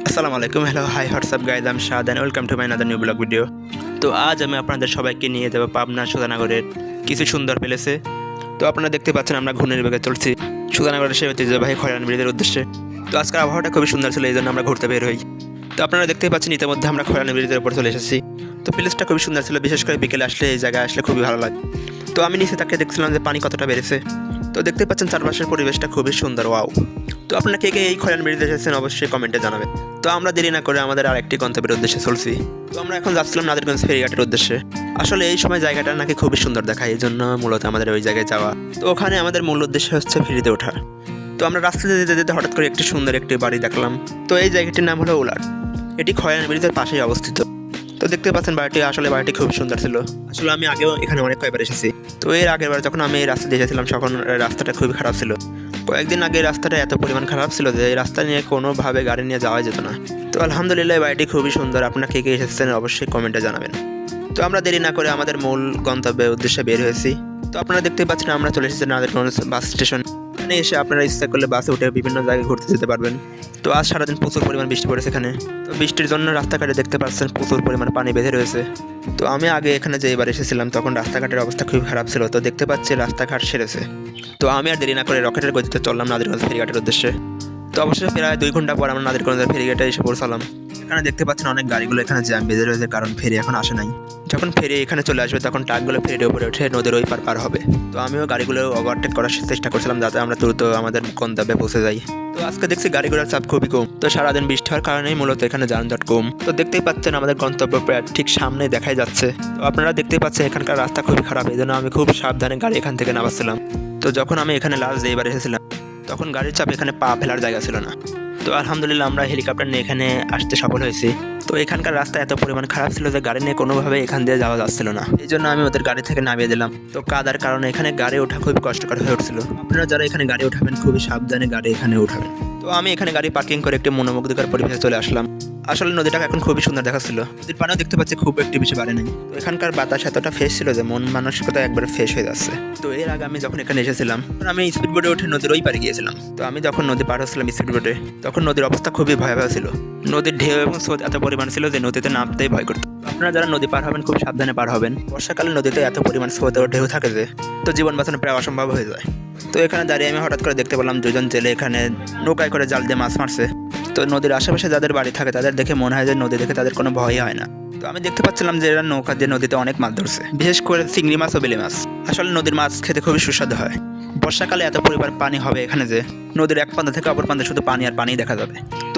আসসালামু আলাইকুম, hello, hi, WhatsApp guys, I am Shahad and welcome to my another new blog video. তো আজ আমি আপনাদের সবাইকে নিয়ে যাবো পাবনা সুধানগরের কিছু সুন্দর প্লেসে। তো আপনারা দেখতে পাচ্ছেন আমরা ঘূর্ণির বেগে চলছি সুধানগরের সেই ঐতিহ্যবাহী খয়রান ব্রিজের উদ্দেশ্যে। তো আজকের আবহাওয়াটা খুবই সুন্দর ছিল, এই জন্য আমরা ঘুরতে বের হই। তো আপনারা দেখতেই পাচ্ছেন ইতিমধ্যে আমরা খয়রান ব্রিজের উপর চলে এসেছি। তো প্লেসটা খুবই সুন্দর ছিল, বিশেষ করে বিকেলে আসলে এই জায়গায় আসলে খুবই ভালো লাগে। তো আমি নিচে তাকে দেখছিলাম যে পানি কতটা বেড়েছে। তো দেখতে পাচ্ছেন চারপাশের পরিবেশটা খুবই সুন্দর, ওয়াও। তো আপনারা কে কে এই খয়রান ব্রিজে এসেছেন অবশ্যই কমেন্টে জানাবেন। তো আমরা দেরি না করে আমাদের আরেকটি গন্তব্যের উদ্দেশ্যে চলছি। তো আমরা এখন যাচ্ছিলাম নাদিরগঞ্জ ফেরিঘাটের উদ্দেশ্যে। আসলে এই সময় জায়গাটা নাকি খুবই সুন্দর দেখায়, এই জন্য মূলত আমাদের ওই জায়গায় যাওয়া। তো ওখানে আমাদের মূল উদ্দেশ্য হচ্ছে ফেরিতে ওঠা। তো আমরা রাস্তাতে যেতে যেতে হঠাৎ করে একটি সুন্দর একটি বাড়ি দেখলাম। তো এই জায়গাটির নাম হলো উলার। এটি খয়রান ব্রিজের পাশেই অবস্থিত। তো দেখতে পাচ্ছেন বাড়িটি খুব সুন্দর ছিল। আসলে আমি আগেও এখানে অনেক কয়েকবার এসেছি। তো এর আগের বার যখন আমি এই রাস্তা দিয়ে এসেছিলাম তখন রাস্তাটা খুবই খারাপ ছিল। কয়েকদিন আগে রাস্তাটা এত পরিমাণ খারাপ ছিল যে এই রাস্তা নিয়ে কোনোভাবে গাড়ি নিয়ে যাওয়া যেত না। তো আলহামদুলিল্লাহ বাড়িটি খুবই সুন্দর, আপনারা কে কে এসেছেন অবশ্যই কমেন্টে জানাবেন। তো আমরা দেরি না করে আমাদের মূল গন্তব্যের উদ্দেশ্যে বের হয়েছি। তো আপনারা দেখতে পাচ্ছেন আমরা চলে এসেছি নাদিরগঞ্জ বাস স্টেশন। এখানে এসে আপনারা ইচ্ছা করলে বাসে উঠে বিভিন্ন জায়গায় ঘুরতে যেতে পারবেন। তো আজ সারাদিন প্রচুর পরিমাণ বৃষ্টি পড়েছে এখানে। তো বৃষ্টির জন্য রাস্তাঘাটে দেখতে পাচ্ছেন প্রচুর পরিমাণ পানি বেঁধে রয়েছে। তো আমি আগে এখানে যে এবার এসেছিলাম তখন রাস্তাঘাটের অবস্থা খুবই খারাপ ছিল। তো দেখতে পাচ্ছি রাস্তাঘাট সেরেছে। তো আমি আর দেরি না করে রকেটের গতিতে চললাম নাদিরগঞ্জ ফেরিঘাটের উদ্দেশ্যে। তো অবশ্যই প্রায় 2 ঘন্টা পর আমরা নাদিরগঞ্জের ফেরিঘাটে এসে পৌঁছালাম। এখানে দেখতে পাচ্ছেন অনেক গাড়িগুলো এখানে জ্যাম বেঁধে রয়েছে, কারণ ফেরি এখন আসে নাই। যখন ফেরি এখানে চলে আসবে তখন ট্রাকগুলো ফেরির উপরে উঠে নদীর ওই পার হবে। তো আমিও গাড়িগুলো ওভারটেক করার চেষ্টা করছিলাম যাতে আমরা দ্রুত আমাদের গন্তব্যে পৌঁছে যাই। তো আজকে দেখছি গাড়িগুলোর চাপ খুবই কম। তো সারাদিন বৃষ্টি হওয়ার কারণেই মূলত এখানে যানজট কম। তো দেখতেই পাচ্ছেন আমাদের গন্তব্য প্রায় ঠিক সামনে দেখাই যাচ্ছে। তো আপনারা দেখতেই পাচ্ছেন এখানকার রাস্তা খুবই খারাপ, এই জন্য আমি খুব সাবধানে গাড়ি এখান থেকে নামাচ্ছিলাম। তো যখন আমি এখানে লাস্ট যেবার এসেছিলাম তখন গাড়ির চাপ এখানে পা ফেলার জায়গা ছিল না। তো আলহামদুলিল্লাহ আমরা হেলিকপ্টার নিয়ে এখানে আসতে সফল হয়েছি। তো এখানকার রাস্তা এত পরিমাণ খারাপ ছিল যে গাড়ি নিয়ে কোনোভাবে এখান দিয়ে যাওয়া যাচ্ছিল না, এই জন্য আমি ওদের গাড়ি থেকে নামিয়ে দিলাম। তো কাদার কারণে এখানে গাড়ি ওঠা খুবই কষ্টকর হয়ে উঠছিল। আপনারা যারা এখানে গাড়ি উঠাবেন খুবই সাবধানে গাড়ি এখানে উঠাবেন। তো আমি এখানে গাড়ি পার্কিং করে একটি মনোমুগ্ধকর পরিবেশে চলে আসলাম। আসলে নদীটা এখন খুবই সুন্দর দেখাচ্ছিল। নদীর পানিও দেখতে পাচ্ছি খুব একটি বেশি বাড়ে নাই। তো এখানকার বাতাস এতটা ফ্রেশ ছিল যে মন মানসিকতা একবার ফ্রেশ হয়ে যাচ্ছে। তো এর আগে আমি যখন এখানে এসেছিলাম আমি স্পিড বোটে উঠে নদীর ওই পারে গিয়েছিলাম। তো আমি যখন নদী পার হচ্ছিলাম স্পিড বোটে তখন নদীর অবস্থা খুবই ভয়াবহ ছিল। নদীর ঢেউ এবং স্রোত এত পরিমাণ ছিল যে নদীতে নামতেই ভয় করত। আপনারা যারা নদী পার হবেন খুব সাবধানে পার হবেন। বর্ষাকালে নদীতে এত পরিমাণ স্রোত ও ঢেউ থাকে যে তো জীবন বাঁচানো প্রায় অসম্ভব হয়ে যায়। তো এখানে দাঁড়িয়ে আমি হঠাৎ করে দেখতে পেলাম 2 জন জেলে এখানে নৌকায় করে জাল দিয়ে মাছ মারছে। তো নদীর আশেপাশে যাদের বাড়ি থাকে তাদের দেখে মনে হয় যে নদী দেখে তাদের কোনো ভয়ই হয় না। তো আমি দেখতে পাচ্ছিলাম যে এরা নৌকা দিয়ে নদীতে অনেক মাছ ধরছে, বিশেষ করে চিংড়ি মাছ ও বেলে মাছ। আসলে নদীর মাছ খেতে খুবই সুস্বাদু হয়। বর্ষাকালে এত পরিমাণ পানি হবে এখানে যে নদীর এক প্রান্ত থেকে অপর প্রান্তে শুধু পানি আর পানি দেখা যাবে।